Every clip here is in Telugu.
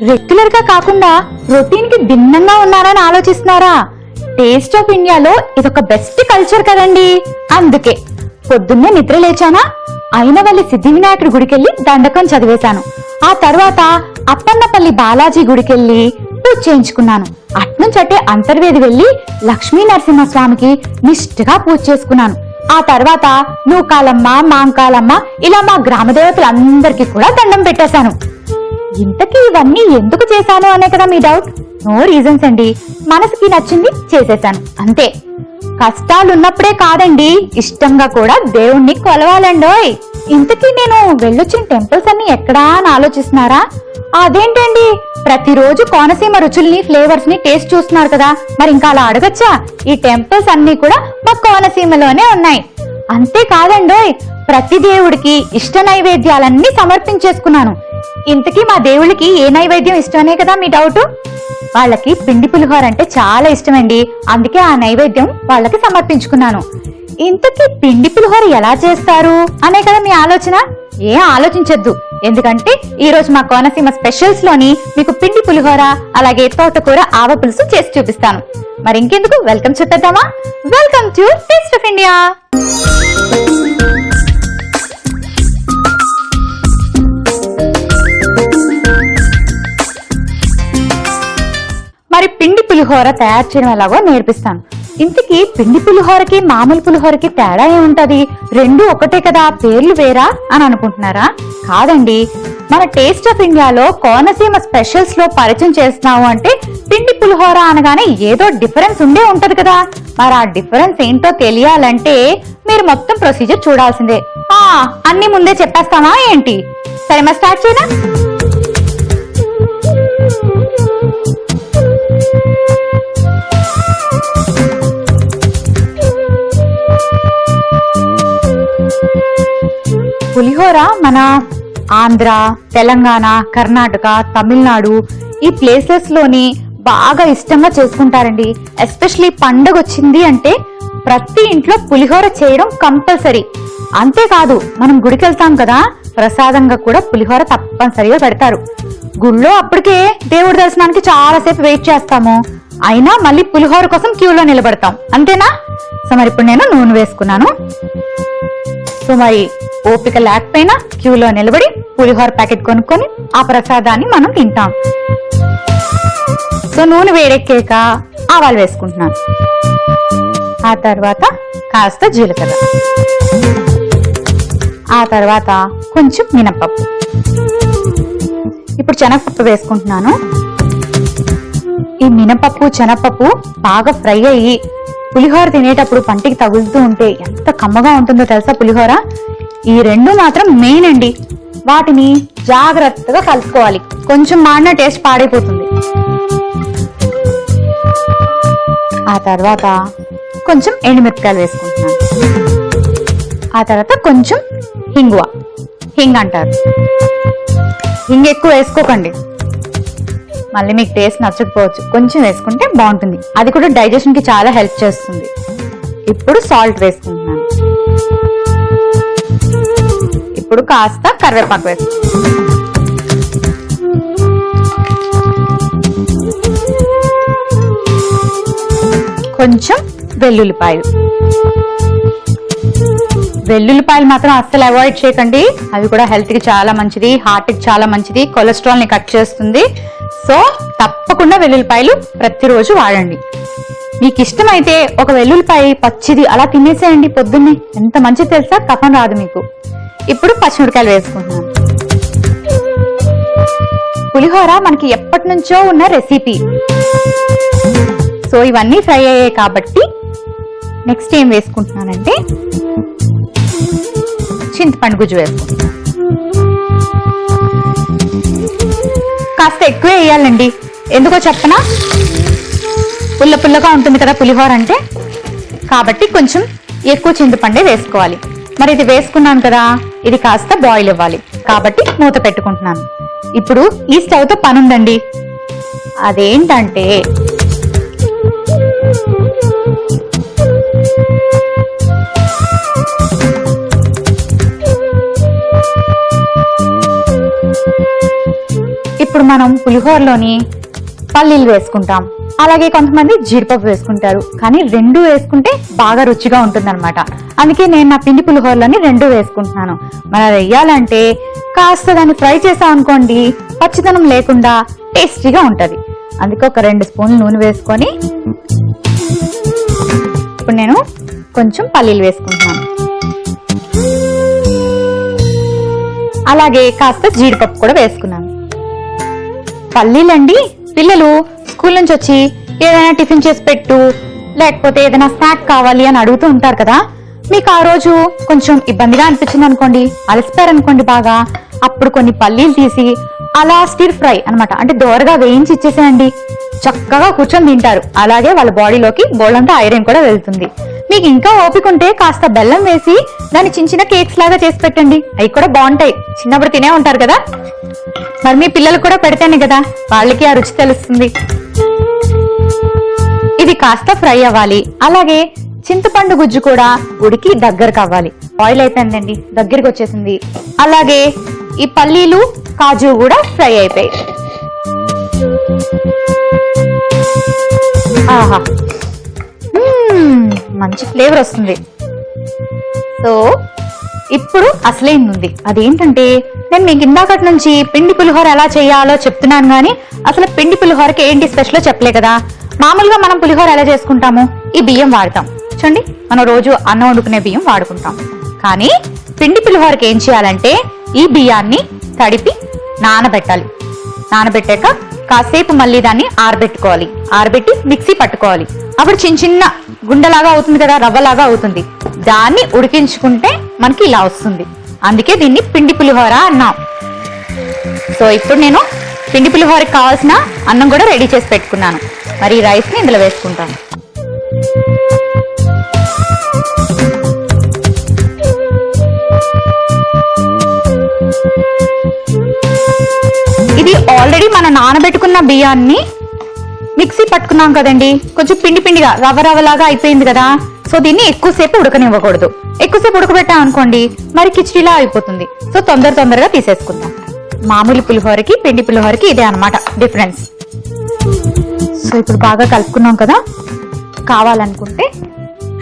రెగ్యులర్ గా కాకుండా రొటీన్ కి భిన్నంగా ఉన్నారని ఆలోచిస్తున్నారా? టేస్ట్ ఆఫ్ ఇండియాలో ఇదొక బెస్ట్ కల్చర్ కదండి. అందుకే పొద్దున్నే నిద్ర లేచానా, అయినవల్లి సిద్ధి వినాయకుడి గుడికెళ్లి దండకం చదివేశాను. ఆ తర్వాత అప్పన్నపల్లి బాలాజీ గుడికెళ్లి పూజ చేయించుకున్నాను. అట్నుంచటే అంతర్వేది వెళ్లి లక్ష్మీ నరసింహస్వామికి నిష్ఠగా పూజ చేసుకున్నాను. ఆ తర్వాత నూకాలమ్మ, మాంకాలమ్మ ఇలా మా గ్రామ దేవతలందరికీ కూడా దండం పెట్టేశాను. ఇంతకీ ఇవన్నీ ఎందుకు చేశాను అనే కదా మీ డౌట్. నో రీజన్స్ అండి, మనసుకి నచ్చింది చేసేశాను అంతే. కష్టాలున్నప్పుడే కాదండి, ఇష్టంగా కూడా దేవుణ్ణి కొలవాలండోయ్. ఇంతకీ నేను వెళ్ళొచ్చిన టెంపుల్స్ అన్ని ఎక్కడా అని ఆలోచిస్తున్నారా? అదేంటండి, ప్రతిరోజు కోనసీమ రుచుల్ని, ఫ్లేవర్స్ ని టేస్ట్ చూస్తున్నారు కదా, మరి ఇంకా అలా అడగచ్చా? ఈ టెంపుల్స్ అన్ని కూడా మా కోనసీమలోనే ఉన్నాయి. అంతేకాదండోయ్, ప్రతి దేవుడికి ఇష్ట నైవేద్యాలన్నీ సమర్పించేసుకున్నాను. ఇంతకీ మా దేవుళ్ళకి ఏ నైవేద్యం ఇష్టమనే కదా మీ డౌట్. వాళ్ళకి పిండి పులిహోర అంటే చాలా ఇష్టమండి, అందుకే ఆ నైవేద్యం వాళ్ళకి సమర్పించుకున్నాను. ఇంతకీ పిండి పులిహోర ఎలా చేస్తారు అనే కదా మీ ఆలోచన. ఏం ఆలోచించొద్దు, ఎందుకంటే ఈ రోజు మా కోనసీమ స్పెషల్స్ లోని మీకు పిండి పులిహోర అలాగే తోటకూర ఆవ పులుసు చేసి చూపిస్తాను. మరి ఇంకెందుకు, వెల్కమ్ చెప్పేద్దామా? Welcome to taste of India. మరి పిండి పులిహోర తయారు చేయడం ఎలాగో నేర్పిస్తాను. ఇంతకీ పిండి పులిహోరకి మామూలు పులిహోరకి తేడా ఏముంటది? రెండు ఒకటే కదా, పేర్లు వేరా అని అనుకుంటున్నారా? కాదండి, మన టేస్ట్ ఆఫ్ ఇండియాలో కోనసీమ స్పెషల్స్ లో పరిచయం చేస్తున్నావు అంటే పిండి పులిహోర అనగానే ఏదో డిఫరెన్స్ ఉండే ఉంటది కదా. మరి ఆ డిఫరెన్స్ ఏంటో తెలియాలంటే మీరు మొత్తం ప్రొసీజర్ చూడాల్సిందే. అన్ని ముందే చెప్పేస్తానా ఏంటి? సరే మరి స్టార్ట్ చేయనా? పులిహోర మన ఆంధ్ర, తెలంగాణ, కర్ణాటక, తమిళనాడు ఈ ప్లేసెస్ లోని బాగా ఇష్టంగా చేసుకుంటారండి. ఎస్పెషలీ పండగ వచ్చింది అంటే ప్రతి ఇంట్లో పులిహోర చేయడం కంపల్సరీ. అంతేకాదు, మనం గుడికి వెళ్తాం కదా, ప్రసాదంగా కూడా పులిహోర తప్పనిసరిగా పెడతారు. గుళ్ళో అప్పటికే దేవుడి దర్శనానికి చాలాసేపు వెయిట్ చేస్తాము, అయినా మళ్ళీ పులిహోర కోసం క్యూలో నిలబడతాం, అంతేనా? సో మరి ఇప్పుడు నేను నూనె వేసుకున్నాను. సో మరి ఓపిక లేకపోయినా క్యూలో నిలబడి పులిహోర ప్యాకెట్ కొనుక్కొని ఆ ప్రసాదాన్ని మనం తింటాం. సో నూనె వేడెక్కాక ఆవాలు వేసుకుంటున్నాను. ఆ తర్వాత కాస్త జీలకర్ర, ఆ తర్వాత కొంచెం మినపప్పు. ఇప్పుడు శనగపప్పు వేసుకుంటున్నాను. ఈ మినపప్పు, శనగపప్పు బాగా ఫ్రై అయ్యి పులిహోర తినేటప్పుడు పంటికి తగులుతూ ఉంటే ఎంత కమ్మగా ఉంటుందో తెలుసా పులిహోర. ఈ రెండు మాత్రం మెయిన్ అండి, వాటిని జాగ్రత్తగా కలుపుకోవాలి, కొంచెం మాడిన టేస్ట్ పాడైపోతుంది. ఆ తర్వాత కొంచెం ఎండుమిరపకాయలు వేసుకుంటున్నాను. ఆ తర్వాత కొంచెం హింగ్ అంటారు. హింగ్ ఎక్కువ వేసుకోకండి, మళ్ళీ మీకు టేస్ట్ నచ్చకపోవచ్చు. కొంచెం వేసుకుంటే బాగుంటుంది, అది కూడా డైజెషన్ కి చాలా హెల్ప్ చేస్తుంది. ఇప్పుడు సాల్ట్ వేసుకుంటున్నాను. ఇప్పుడు కాస్త కరివేపాకు వేసుకుంటున్నాను. కొంచెం వెల్లుల్లిపాయలు మాత్రం అస్సలు అవాయిడ్ చేయకండి, అవి కూడా హెల్త్ కి చాలా మంచిది, హార్ట్ కి చాలా మంచిది, కొలెస్ట్రాల్ ని కట్ చేస్తుంది. సో తప్పకుండా వెల్లుల్లిపాయలు ప్రతిరోజు వాడండి. మీకు ఇష్టమైతే ఒక వెల్లుల్లిపాయ పచ్చిది అలా తినేసేయండి పొద్దున్నే, ఎంత మంచిది తెలుసా, కఫం రాదు మీకు. ఇప్పుడు పచ్చిమిరకాయలు వేసుకుంటున్నాను. పులిహోర మనకి ఎప్పటి నుంచో ఉన్న రెసిపీ. సో ఇవన్నీ ఫ్రై అయ్యాయి కాబట్టి నెక్స్ట్ ఏం వేసుకుంటున్నానంటే చింతపండు గుజ్జు వేసుకుంటున్నాను. కాస్త ఎక్కువే వేయాలండి, ఎందుకో చెప్పనా, పుల్లగా ఉంటుంది కదా పులిహోర అంటే, కాబట్టి కొంచెం ఎక్కువ చింతపండే వేసుకోవాలి. మరి ఇది వేసుకున్నాను కదా, ఇది కాస్త బాయిల్ అవ్వాలి కాబట్టి మూత పెట్టుకుంటున్నాను. ఇప్పుడు ఈ స్టవ్ తో పని ఉందండి, అదేంటంటే ఇప్పుడు మనం పులిహోరలోని పల్లీలు వేసుకుంటాం, అలాగే కొంతమంది జీడిపప్పు వేసుకుంటారు. కానీ రెండు వేసుకుంటే బాగా రుచిగా ఉంటుందన్నమాట. అందుకే నేను నా పిండి పులిహోరలోని రెండు వేసుకుంటున్నాను. మనం వేయాలంటే కాస్త దాన్ని ఫ్రై చేసాం అనుకోండి, పచ్చిదనం లేకుండా టేస్టీగా ఉంటది. అందుకే ఒక 2 స్పూన్లు నూనె వేసుకొని ఇప్పుడు నేను కొంచెం పల్లీలు వేసుకుంటున్నాను. అలాగే కాస్త జీడిపప్పు కూడా వేసుకున్నాను. పల్లీలండి పిల్లలు స్కూల్ నుంచి వచ్చి ఏదైనా టిఫిన్ చేసి పెట్టు, లేకపోతే ఏదైనా స్నాక్ కావాలి అని అడుగుతూ ఉంటారు కదా. మీకు ఆ రోజు కొంచెం ఇబ్బందిగా అనిపించింది అనుకోండి, అలసిపోయారనుకోండి బాగా, అప్పుడు కొన్ని పల్లీలు తీసి అలా స్టిర్ ఫ్రై అన్నమాట, అంటే దోరగా వేయించి ఇచ్చేసేయండి. చక్కగా కూర్చొని తింటారు. అలాగే వాళ్ళ బాడీలోకి బోల్డంతా ఐరన్ కూడా వెళ్తుంది. మీకు ఇంకా ఓపిక ఉంటే కాస్త బెల్లం వేసి దాన్ని చిన్న చిన్న కేక్స్ లాగా చేసి పెట్టండి, అవి కూడా బాగుంటాయి. చిన్నప్పుడు తినే ఉంటారు కదా, మరి మీ పిల్లలు కూడా పెడితేనే కదా వాళ్ళకి ఆ రుచి తెలుస్తుంది. ఇది కాస్త ఫ్రై అవ్వాలి. అలాగే చింతపండు గుజ్జు కూడా ఉడికి దగ్గరకు అవ్వాలి. ఆయిల్ అయిపోయిందండి, దగ్గరికి వచ్చేసింది. అలాగే ఈ పల్లీలు కాజు కూడా ఫ్రై అయిపోయాయి. ఆహా, మంచి ఫ్లేవర్ వస్తుంది. సో ఇప్పుడు అసలైంది ఉంది. అదేంటంటే నేను మీకు ఇందాకటి నుంచి పిండి పులిహోర ఎలా చేయాలో చెప్తున్నాను, కానీ అసలు పిండి పులిహోరకి ఏంటి స్పెషల్ చెప్పలే కదా. మామూలుగా మనం పులిహోర ఎలా చేసుకుంటాము, ఈ బియ్యం వాడతాం చూడండి, మనం రోజు అన్నం వండుకునే బియ్యం వాడుకుంటాం. కానీ పిండి పులిహోరకి ఏం చేయాలంటే ఈ బియ్యాన్ని తడిపి నానబెట్టాలి. నానబెట్టాక కాసేపు మళ్ళీ దాన్ని ఆరబెట్టుకోవాలి. ఆరబెట్టి మిక్సీ పట్టుకోవాలి. అప్పుడు చిన్న చిన్న గుండెలాగా అవుతుంది కదా, రవ్వలాగా అవుతుంది. దాన్ని ఉడికించుకుంటే మనకి ఇలా వస్తుంది. అందుకే దీన్ని పిండి పులిహోర అన్నాం. సో ఇప్పుడు నేను పిండి పులిహోరకి కావాల్సిన అన్నం కూడా రెడీ చేసి పెట్టుకున్నాను. మరి ఈ రైస్ ని ఇందులో వేసుకుంటాను. ఇది ఆల్రెడీ మనం నానబెట్టుకున్న బియ్యాన్ని మిక్సీ పట్టుకున్నాం కదండి, కొంచెం పిండి పిండిగా రవ్వ రవ్వలాగా అయిపోయింది కదా. సో దీన్ని ఎక్కువసేపు ఉడకనివ్వకూడదు. ఎక్కువసేపు ఉడకబెట్టాం అనుకోండి మరి కిచిడిలా అయిపోతుంది. సో తొందరగా తీసేసుకుందాం. మామూలు పులిహోరకి పిండి పులిహోరకి ఇదే అన్నమాట డిఫరెన్స్. సో ఇప్పుడు బాగా కలుపుకున్నాం కదా. కావాలనుకుంటే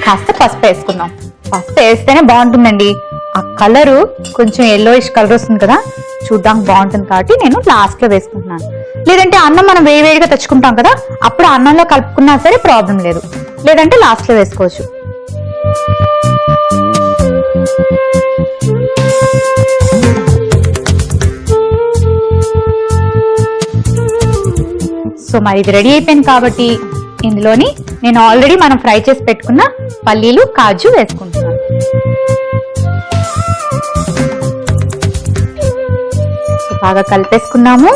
కాస్త పసుపు వేసుకుందాం. పసుపు వేస్తేనే బాగుంటుందండి. ఆ కలరు కొంచెం ఎల్లోయిష్ కలర్ వస్తుంది కదా, చూడ్డానికి బాగుంటుంది కాబట్టి నేను లాస్ట్ లో వేసుకుంటున్నాను. లేదంటే అన్నం మనం వేడివేడిగా తెచ్చుకుంటాం కదా, అప్పుడు అన్నంలో కలుపుకున్నా సరే ప్రాబ్లం లేదు. లేదంటే లాస్ట్ లో వేసుకోవచ్చు. సో మరి ఇది రెడీ అయిపోయింది కాబట్టి ఇందులోని నేను ఆల్రెడీ మనం ఫ్రై చేసి పెట్టుకున్న పల్లీలు కాజు వేసుకుంటున్నాను. బాగా కలిపేసుకున్నాము.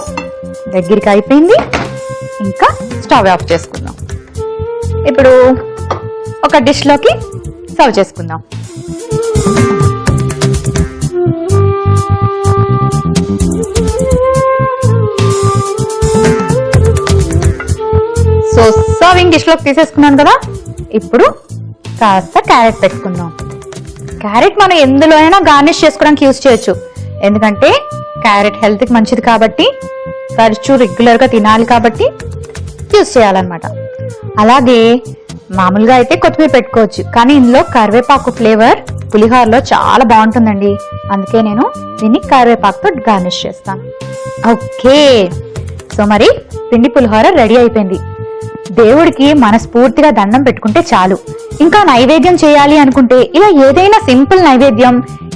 దగ్గరికి అయిపోయింది. ఇంకా స్టవ్ ఆఫ్ చేసుకుందాం. ఇప్పుడు ఒక డిష్ లోకి సర్వ్ చేసుకుందాం. సో సర్వింగ్ డిష్ లోకి తీసేసుకున్నాను కదా. ఇప్పుడు కాస్త క్యారెట్ పెట్టుకుందాం. క్యారెట్ మనం ఎందులోనైనా గార్నిష్ చేసుకోవడానికి యూజ్ చేయొచ్చు. ఎందుకంటే క్యారెట్ హెల్త్ కి మంచిది కాబట్టి, తరచూ రెగ్యులర్ గా తినాలి కాబట్టి యూజ్ చేయాలన్నమాట. అలాగే మామూలుగా అయితే కొత్తిమీర పెట్టుకోవచ్చు, కానీ ఇందులో కరివేపాకు ఫ్లేవర్ పులిహోరలో చాలా బాగుంటుందండి. అందుకే నేను దీన్ని కరివేపాకుతో గార్నిష్ చేస్తాను. ఓకే, సో మరి పిండి పులిహోర రెడీ అయిపోయింది. దేవుడికి మనస్ఫూర్తిగా దండం పెట్టుకుంటే చాలు. ఇంకా నైవేద్యం చేయాలి అనుకుంటే ఇలా ఏదైనా సింపుల్ నైవేద్యం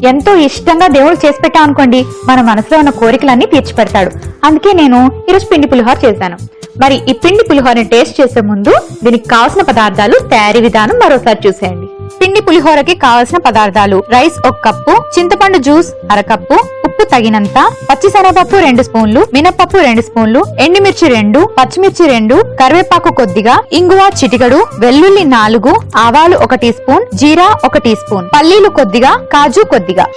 ఎంతో ఇష్టంగా దేవుడికి చేసి పెట్టాం అనుకోండి, మన మనసులో ఉన్న కోరికలన్నీ తీర్చి పెడతాడు. అందుకే నేను ఈరోజు పిండి పులిహోర చేశాను. మరి ఈ పిండి పులిహోరని టేస్ట్ చేసే ముందు దీనికి కావాల్సిన పదార్థాలు, తయారీ విధానం మరోసారి చూసేయండి. పిండి పులిహోరకి కావాల్సిన పదార్థాలు: రైస్ 1 కప్పు, చింతపండు జ్యూస్ 1/2 కప్పు, ఉప్పు తగినంత, పచ్చిశనగపప్పు 2 స్పూన్లు, మినపప్పు 2 స్పూన్లు, ఎండుమిర్చి 2, పచ్చిమిర్చి 2, కరివేపాకు కొద్దిగా, ఇంగువ చిటికెడు, వెల్లుల్లి 4, ఆవాలు 1 టీ స్పూన్, జీరా 1 టీ స్పూన్, పల్లీలు కొద్దిగా, కాజు కొద్దిగా.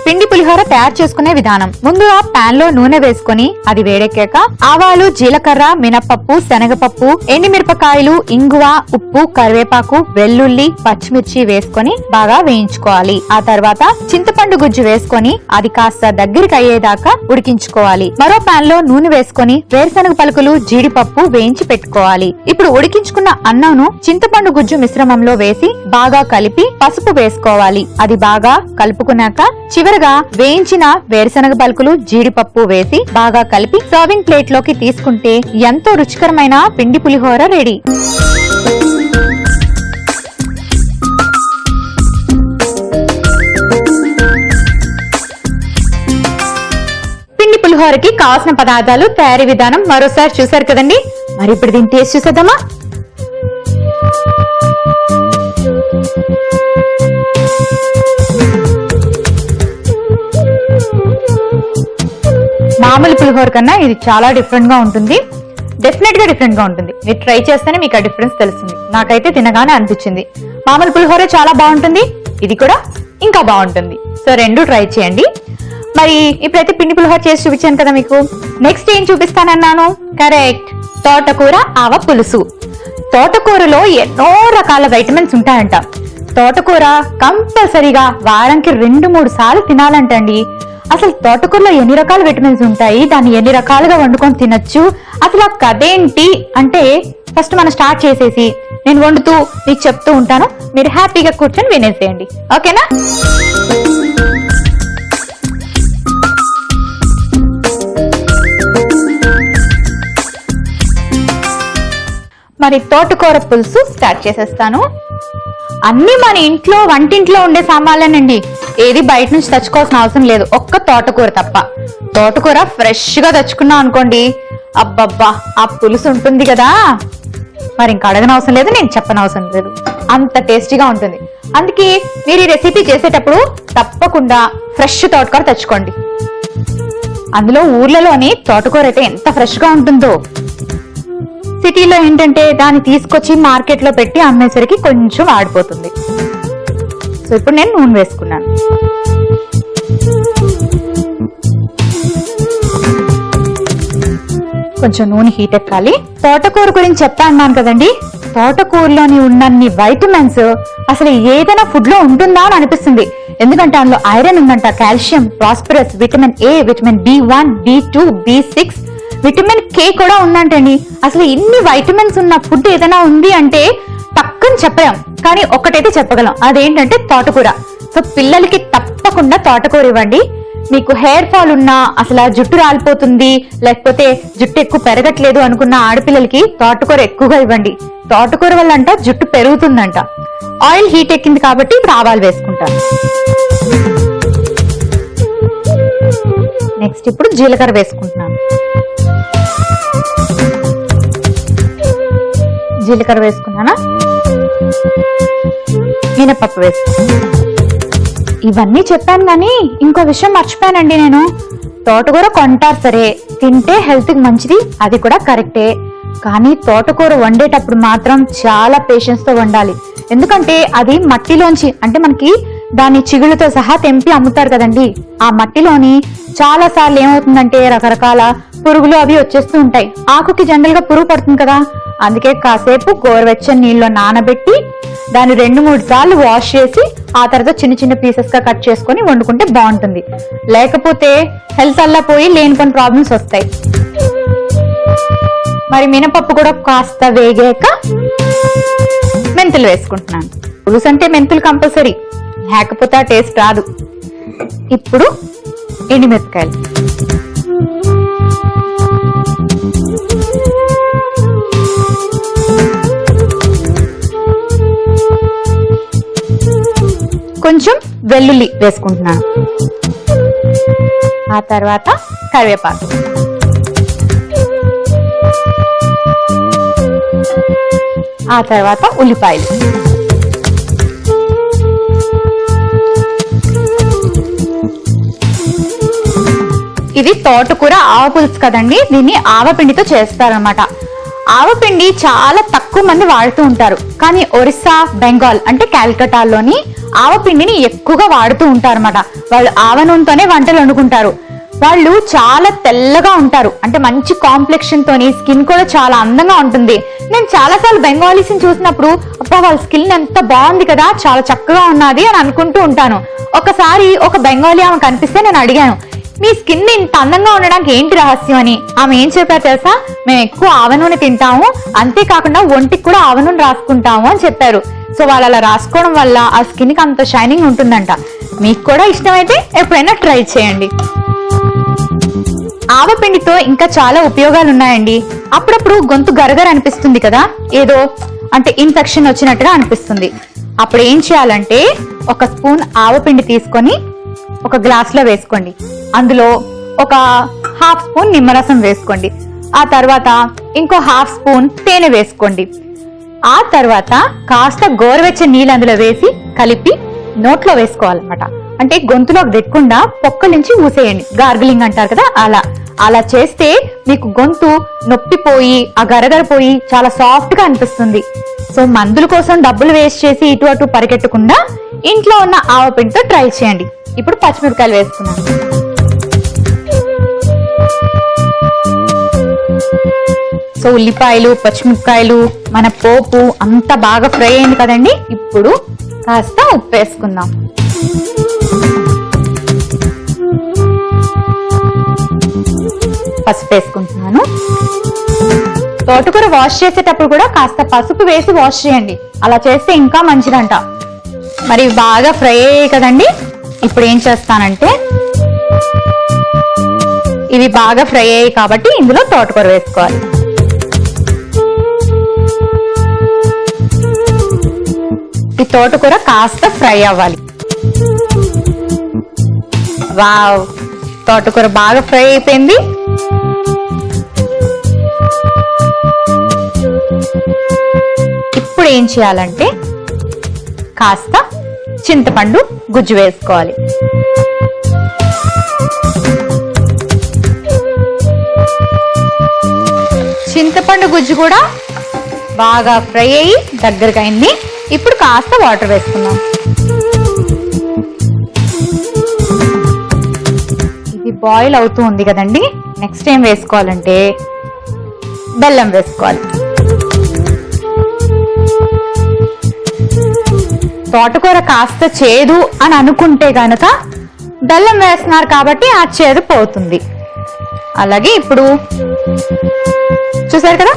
పిండి పులిహోర తయారు చేసుకునే విధానం: ముందుగా పాన్ లో నూనె వేసుకుని అది వేడెక్కాక ఆవాలు, జీలకర్ర, మినపప్పు, శనగపప్పు, ఎండుమిరపకాయలు, ఇంగువ, ఉప్పు, కరివేపాకు, వెల్లుల్లి, పచ్చిమిర్చి వేసుకొని బాగా వేయించుకోవాలి. ఆ తర్వాత చింతపండు గుజ్జు వేసుకొని అది కాస్త దగ్గరికి అయ్యేదాకా ఉడికించుకోవాలి. మరో పాన్ లో నూనె వేసుకొని వేరుశనగ పలుకులు, జీడిపప్పు వేయించి పెట్టుకోవాలి. ఇప్పుడు ఉడికించుకున్న అన్నంను చింతపండు గుజ్జు మిశ్రమంలో వేసి బాగా కలిపి పసుపు వేసుకోవాలి. అది బాగా కలుపుకున్నాక చివరగా వేయించిన వేరుశనగ పలుకులు, జీడిపప్పు వేసి బాగా కలిపి సర్వింగ్ ప్లేట్ లోకి తీసుకుంటే ఎంతో రుచికరమైన పిండి పులిహోర రెడీ. పిండి పులిహోరకి కావాల్సిన పదార్థాలు, తయారీ విధానం మరోసారి చూసారు కదండి. మరి ఇప్పుడు దీని టేస్ట్ చూసేద్దామా? మామూలు పులిహోర కన్నా ఇది చాలా డిఫరెంట్ గా ఉంటుంది. డెఫినెట్ గా డిఫరెంట్ గా ఉంటుంది. మీరు ట్రై చేస్తేనే మీకు ఆ డిఫరెన్స్ తెలుస్తుంది. నాకైతే తినగానే అనిపించింది మామూలు పులిహోర చాలా బాగుంటుంది, ఇది కూడా ఇంకా బాగుంటుంది. సో రెండు ట్రై చేయండి. మరి ఇప్పుడైతే పిండి పులిహోర చేసి చూపించాను కదా మీకు. నెక్స్ట్ ఏం చూపిస్తానన్నాను? కరెక్ట్, తోటకూర ఆవ పులుసు. తోటకూరలో ఎన్నో రకాల వైటమిన్స్ ఉంటాయంట. తోటకూర కంపల్సరీగా వారానికి 2-3 సార్లు తినాలంటండి. అసలు తోటకూరలో ఎన్ని రకాల విటమిన్స్ ఉంటాయి, దాన్ని ఎన్ని రకాలుగా వండుకొని తినొచ్చు, అసలు ఆ కథేంటి అంటే ఫస్ట్ మనం స్టార్ట్ చేసేసి నేను వండుతూ మీకు చెప్తూ ఉంటాను. మీరు హ్యాపీగా కూర్చొని వినేసేయండి, ఓకేనా? మరి తోటకూర పులుసు స్టార్ట్ చేసేస్తాను. అన్ని మన ఇంట్లో వంటింట్లో ఉండే సామాన్లేనండి. ఏది బయట నుంచి తెచ్చుకోవాల్సిన అవసరం లేదు, ఒక్క తోటకూర తప్ప. తోటకూర ఫ్రెష్ గా తెచ్చుకున్నాం అనుకోండి, అబ్బబ్బా ఆ పులుసు ఉంటుంది కదా, మరి ఇంకా అడగనవసరం లేదు, నేను చెప్పనవసరం లేదు, అంత టేస్టీగా ఉంటుంది. అందుకే మీరు ఈ రెసిపీ చేసేటప్పుడు తప్పకుండా ఫ్రెష్ తోటకూర తెచ్చుకోండి. అందులో ఊర్లలోని తోటకూర అయితే ఎంత ఫ్రెష్ గా ఉంటుందో. సిటీలో ఏంటంటే దాన్ని తీసుకొచ్చి మార్కెట్ లో పెట్టి అమ్మేసరికి కొంచెం ఆడిపోతుంది. సో ఇప్పుడు నేను నూనె వేసుకున్నాను. కొంచెం నూనె హీట్ ఎక్కాలి. తోటకూర గురించి చెప్తా అన్నాను కదండి. తోటకూరలోని ఉన్నన్ని వైటమిన్స్ అసలు ఏదైనా ఫుడ్ లో ఉంటుందా అని అనిపిస్తుంది. ఎందుకంటే అందులో ఐరన్ ఉందంట, calcium, phosphorus, vitamin A, vitamin B1, B2, B6, vitamin K కూడా ఉందంటండి. అసలు ఇన్ని వైటమిన్స్ ఉన్న ఫుడ్ ఏదైనా ఉంది అంటే టక్కుని చెప్పలేం, కానీ ఒక్కటైతే చెప్పగలం, అదేంటంటే తోటకూర. సో పిల్లలకి తప్పకుండా తోటకూర ఇవ్వండి. మీకు హెయిర్ ఫాల్ ఉన్నా, అసలు జుట్టు రాలిపోతుంది, లేకపోతే జుట్టు ఎక్కువ పెరగట్లేదు అనుకున్న ఆడపిల్లలకి తోటకూర ఎక్కువగా ఇవ్వండి. తోటకూర వల్ల అంట జుట్టు పెరుగుతుందంట. ఆయిల్ హీట్ ఎక్కింది కాబట్టి ఇప్పుడు ఆవాలు వేసుకుంటాను. నెక్స్ట్ ఇప్పుడు జీలకర్ర వేసుకుంటున్నాను. జీలకర్ర వేసుకున్నానా, మినపప్పు వేసుకున్నాను. ఇవన్నీ చెప్పాను కానీ ఇంకో విషయం మర్చిపోయానండి నేను. తోటకూర కొంటారు సరే, తింటే హెల్త్ కి మంచిది, అది కూడా కరెక్టే. కానీ తోటకూర వండేటప్పుడు మాత్రం చాలా పేషెన్స్ తో వండాలి. ఎందుకంటే అది మట్టిలోంచి, అంటే మనకి దాని చిగుళ్ళతో సహా తెంపి అమ్ముతారు కదండి. ఆ మట్టిలోని చాలా సార్లు ఏమవుతుందంటే రకరకాల పురుగులు అవి వచ్చేస్తూ ఉంటాయి. ఆకుకి జనరల్ గా పురుగు పడుతుంది కదా, అందుకే కాసేపు గోరువెచ్చని నీళ్ళలో నానబెట్టి దాన్ని 2-3 సార్లు వాష్ చేసి ఆ తర్వాత చిన్న చిన్న పీసెస్ గా కట్ చేసుకొని వండుకుంటే బాగుంటుంది. లేకపోతే హెల్త్ అల్లా పోయి లేని కొన్ని ప్రాబ్లమ్స్ వస్తాయి. మరి మినపప్పు కూడా కాస్త వేగాక మెంతులు వేసుకుంటున్నాను. పులుసు అంటే మెంతులు కంపల్సరీ, లేకపోతే ఆ టేస్ట్ రాదు. ఇప్పుడు ఎండుమిరపకాయలు, కొంచెం వెల్లుల్లి వేసుకుంటున్నాను. ఆ తర్వాత కరివేపాకు, ఆ తర్వాత ఉల్లిపాయలు. ఇది తోటకూర ఆవ పులుసు కదండి, దీన్ని ఆవపిండితో చేస్తారనమాట. ఆవపిండి చాలా తక్కువ మంది వాడుతూ ఉంటారు, కానీ ఒరిస్సా, బెంగాల్ అంటే కాల్కటాలోని ఆవపిండిని ఎక్కువగా వాడుతూ ఉంటారు అన్నమాట. వాళ్ళు ఆవ నూనెతోనే వంటలు వండుకుంటారు. వాళ్ళు చాలా తెల్లగా ఉంటారు, అంటే మంచి కాంప్లెక్షన్ తోని, స్కిన్ కూడా చాలా అందంగా ఉంటుంది. నేను చాలా సార్లు బెంగాలీస్ ని చూసినప్పుడు అబ్బా వాళ్ళ స్కిన్ ఎంత బాగుంది కదా, చాలా చక్కగా ఉన్నది అని అనుకుంటూ ఉంటాను. ఒకసారి ఒక బెంగాలీ ఆమె కనిపిస్తే నేను అడిగాను, మీ స్కిన్ ఇంత అందంగా ఉండడానికి ఏంటి రహస్యం అని. ఆమె ఏం చెప్పారు తెలుసా, మేము ఎక్కువ ఆవ నూనె తింటాము, అంతేకాకుండా ఒంటికి కూడా ఆవ నూనె రాసుకుంటాము అని చెప్పారు. సో వాళ్ళు అలా రాసుకోవడం వల్ల ఆ స్కిన్ కి అంత షైనింగ్ ఉంటుందంట. మీకు కూడా ఇష్టమైతే ఎప్పుడైనా ట్రై చేయండి. ఆవపిండితో ఇంకా చాలా ఉపయోగాలు ఉన్నాయండి. అప్పుడప్పుడు గొంతు గరగర అనిపిస్తుంది కదా, ఏదో అంటే ఇన్ఫెక్షన్ వచ్చినట్టుగా అనిపిస్తుంది. అప్పుడు ఏం చేయాలంటే ఒక స్పూన్ ఆవపిండి తీసుకొని ఒక గ్లాస్ లో వేసుకోండి. అందులో ఒక హాఫ్ స్పూన్ నిమ్మరసం వేసుకోండి. ఆ తర్వాత ఇంకో హాఫ్ స్పూన్ తేనె వేసుకోండి. ఆ తర్వాత కాస్త గోరువెచ్చని నీళ్ళు అందులో వేసి కలిపి నోట్లో వేసుకోవాలన్నమాట. అంటే గొంతులోకి దిక్కుండా పొక్కల నుంచి ఊసేయండి, గార్గిలింగ్ అంటారు కదా, అలా చేస్తే మీకు గొంతు నొప్పిపోయి ఆ గరగరపోయి చాలా సాఫ్ట్ గా అనిపిస్తుంది. సో మందుల కోసం డబ్బులు వేస్ట్ చేసి ఇటు అటు పరిగెట్టకుండా ఇంట్లో ఉన్న ఆవపిండితో ట్రై చేయండి. ఇప్పుడు పచ్చిమిరపకాయలు వేసుకున్నాను. సో ఉల్లిపాయలు, పచ్చిమిరపకాయలు, మన పోపు అంతా బాగా ఫ్రై అయింది కదండి. ఇప్పుడు కాస్త ఉప్పు వేసుకుందాం. పసుపు వేసుకుంటున్నాను. తోటకూర వాష్ చేసేటప్పుడు కూడా కాస్త పసుపు వేసి వాష్ చేయండి, అలా చేస్తే ఇంకా మంచిదంట. మరి బాగా ఫ్రై అయ్యాయి కదండి. ఇప్పుడు ఏం చేస్తానంటే ఇవి బాగా ఫ్రై అయ్యాయి కాబట్టి ఇందులో తోటకూర వేసుకోవాలి. ఈ తోటకూర కాస్త ఫ్రై అవ్వాలి. వావ్, తోటకూర బాగా ఫ్రై అయిపోయింది. ఇప్పుడు ఏం చేయాలంటే కాస్త చింతపండు గుజ్జు వేసుకోవాలి. చింతపండు గుజ్జు కూడా బాగా ఫ్రై అయ్యి దగ్గరగా అయింది. ఇప్పుడు కాస్త వాటర్ వేసుకుందాం. ఇది బాయిల్ అవుతూ ఉంది కదండి. నెక్స్ట్ ఏం వేసుకోవాలంటే బెల్లం వేసుకోవాలి. తోటకూర కాస్త చేదు అని అనుకుంటే గనక బెల్లం వేస్తున్నారు కాబట్టి ఆ చేదు పోతుంది. అలాగే ఇప్పుడు చూసారు కదా,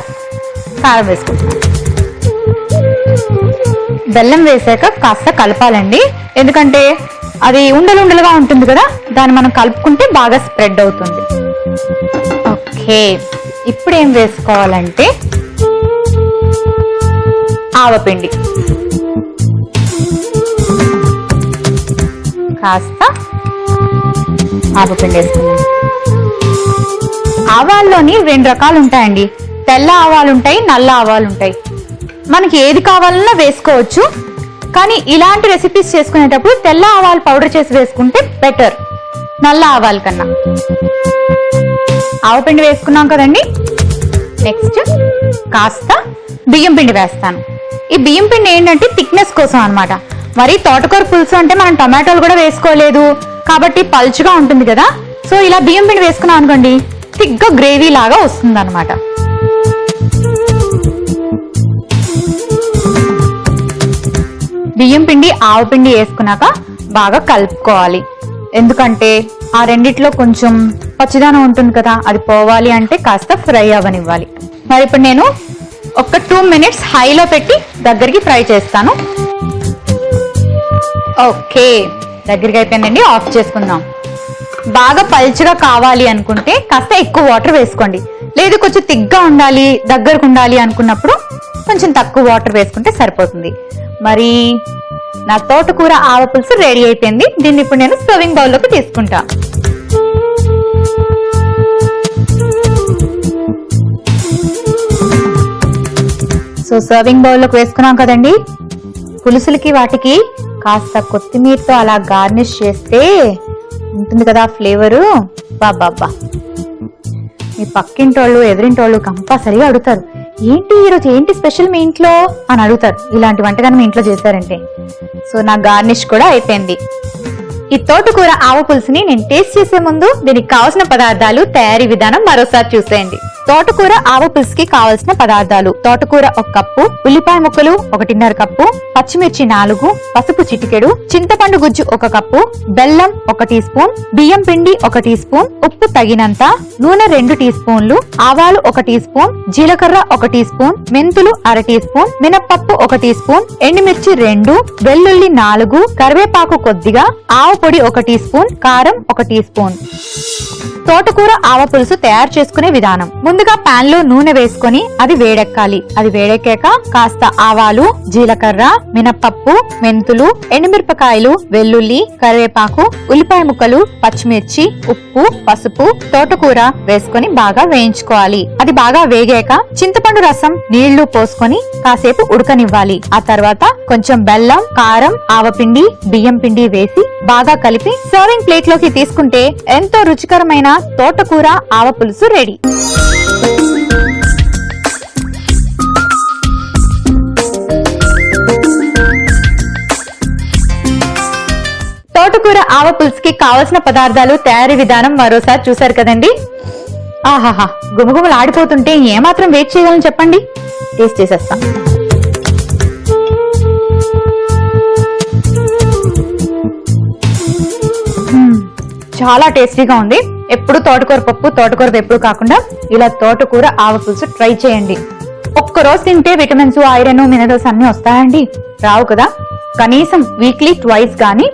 కారం వేసుకుంటున్నాం. బెల్లం వేసాక కాస్త కలపాలండి, ఎందుకంటే అది ఉండలుండలుగా ఉంటుంది కదా, దాన్ని మనం కలుపుకుంటే బాగా స్ప్రెడ్ అవుతుంది. ఓకే, ఇప్పుడు ఏం వేసుకోవాలంటే ఆవపిండి, కాస్త ఆవపిండి వేసుకున్నాం. ఆవాల్లోని 2 రకాలు ఉంటాయండి, తెల్ల ఆవాలు ఉంటాయి, నల్ల ఆవాలు ఉంటాయి. మనకి ఏది కావాలన్నా వేసుకోవచ్చు, కానీ ఇలాంటి రెసిపీస్ చేసుకునేటప్పుడు తెల్ల ఆవాలు పౌడర్ చేసి వేసుకుంటే బెటర్ నల్ల ఆవాల కన్నా. ఆవపిండి వేసుకున్నాం కదండి. నెక్స్ట్ కాస్త బియ్యం పిండి వేస్తాను. ఈ బియ్యం పిండి ఏంటంటే థిక్నెస్ కోసం అన్నమాట. మరి తోటకూర పులుసు అంటే మనం టమాటోలు కూడా వేసుకోలేదు కాబట్టి పల్చుగా ఉంటుంది కదా. సో ఇలా బియ్యం పిండి వేసుకున్నాం అనుకోండి, థిక్గా గ్రేవీ లాగా వస్తుంది అనమాట. బియ్యం పిండి ఆవపిండి వేసుకున్నాక బాగా కలుపుకోవాలి, ఎందుకంటే ఆ రెండిట్లో కొంచెం పచ్చిదనం ఉంటుంది కదా, అది పోవాలి అంటే కాస్త ఫ్రై అవ్వనివ్వాలి. మరి ఇప్పుడు నేను ఒక 2 మినిట్స్ హైలో పెట్టి దగ్గరికి ఫ్రై చేస్తాను. ఓకే, దగ్గరికి అయిపోయిందండి. ఆఫ్ చేసుకుందాం. బాగా పల్చగా కావాలి అనుకుంటే కాస్త ఎక్కువ వాటర్ వేసుకోండి, లేదు కొంచెం థిక్గా ఉండాలి, దగ్గరకు ఉండాలి అనుకున్నప్పుడు కొంచెం తక్కువ వాటర్ వేసుకుంటే సరిపోతుంది. మరి నా తోటకూర ఆవ పులుసు రెడీ అయిపోయింది. దీన్ని ఇప్పుడు నేను సర్వింగ్ బౌల్లోకి తీసుకుంటా. సో సర్వింగ్ బౌల్లోకి వేసుకున్నాం కదండి. పులుసులకి వాటికి కాస్త కొత్తిమీరతో అలా గార్నిష్ చేస్తే ఉంటుంది కదా ఫ్లేవరు. బాబా, మీ పక్కింటోళ్ళు ఎదురింటోళ్ళు కంపల్సరీగా అడుగుతారు, ఏంటి ఈరోజు ఏంటి స్పెషల్ మీ ఇంట్లో అని అడుగుతారు, ఇలాంటి వంటకాన్ని మీ ఇంట్లో చేశారంటే. సో నా గార్నిష్ కూడా అయిపోయింది. ఈ తోటకూర ఆవ పులుసుని నేను టేస్ట్ చేసే ముందు దీనికి కావాల్సిన పదార్థాలు, తయారీ విధానం మరోసారి చూసేయండి. తోటకూర ఆవ పులుసుకి కావలసిన పదార్థాలు: తోటకూర 1 కప్పు, ఉల్లిపాయ ముక్కలు 1.5 కప్పు, పచ్చిమిర్చి 4, పసుపు చిటికెడు, చింతపండు గుజ్జు 1 కప్పు, బెల్లం 1 టీ స్పూన్, బియ్యం పిండి 1 టీ స్పూన్, ఉప్పు తగినంత, నూనె 2 టీ స్పూన్లు, ఆవాలు 1 టీ స్పూన్, జీలకర్ర 1 టీ స్పూన్, మెంతులు 1/2 టీ స్పూన్, మినప్పప్పు 1 టీ స్పూన్, ఎండుమిర్చి 2, వెల్లుల్లి 4, కరివేపాకు కొద్దిగా, ఆవ పొడి 1 టీ స్పూన్, కారం 1 టీ స్పూన్. తోటకూర ఆవ పులుసు తయారు చేసుకునే విధానం: ముందుగా పాన్ లో నూనె వేసుకొని అది వేడెక్కాలి. అది వేడెక్కాక కాస్త ఆవాలు, జీలకర్ర, మినప్పప్పు, మెంతులు, ఎండుమిరపకాయలు, వెల్లుల్లి, కరివేపాకు, ఉల్లిపాయ ముక్కలు, పచ్చిమిర్చి, ఉప్పు, పసుపు, తోటకూర వేసుకొని బాగా వేయించుకోవాలి. అది బాగా వేగాక చింతపండు రసం, నీళ్లు పోసుకొని కాసేపు ఉడకనివ్వాలి. ఆ తర్వాత కొంచెం బెల్లం, కారం, ఆవపిండి, బియ్యం పిండి వేసి బాగా కలిపి సర్వింగ్ ప్లేట్ లోకి తీసుకుంటే ఎంతో రుచికరమైన తోటకూర ఆవ పులుసు రెడీ. తోటకూర ఆవ పులుసుకి కావలసిన పదార్థాలు, తయారీ విధానం మరోసారి చూసారు కదండి. ఆహాహా, గుమగుమలు ఆడిపోతుంటే ఏమాత్రం వెయిట్ చేయగలను చెప్పండి. టేస్ట్ చేసేస్తాం. చాలా టేస్టీగా ఉంది. ఎప్పుడు తోటకూర పప్పు, తోటకూర ఎప్పుడు కాకుండా ఇలా తోటకూర ఆవ పులుసు ట్రై చేయండి. ఒక్కరోజు తింటే విటమిన్స్, ఐరన్, మినరల్స్ అన్ని వస్తాయండి? రావు కదా. కనీసం వీక్లీ 2 గానీ,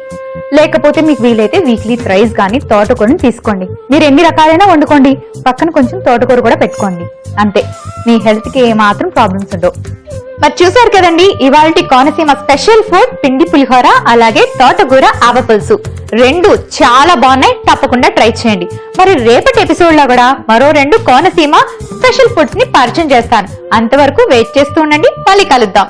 లేకపోతే మీకు వీలైతే వీక్లీ 3 గానీ తోటకూరని తీసుకోండి. మీరు ఎన్ని రకాలైనా వండుకోండి, పక్కన కొంచెం తోటకూర కూడా పెట్టుకోండి. అంతే, మీ హెల్త్ కి ఏమాత్రం ప్రాబ్లమ్స్ ఉండవు. మరి చూసారు కదండి ఇవాల్టి కోనసీమ స్పెషల్ ఫుడ్ పిండి పులిహోర, అలాగే తోటకూర ఆవ పులుసు. 2 చాలా బాగున్నాయి, తప్పకుండా ట్రై చేయండి. మరి రేపటి ఎపిసోడ్ లో కూడా మరో 2 కోనసీమ స్పెషల్ ఫుడ్స్ ని పరిచయం చేస్తాను. అంతవరకు వెయిట్ చేస్తూ ఉండండి. మళ్ళీ కలుద్దాం.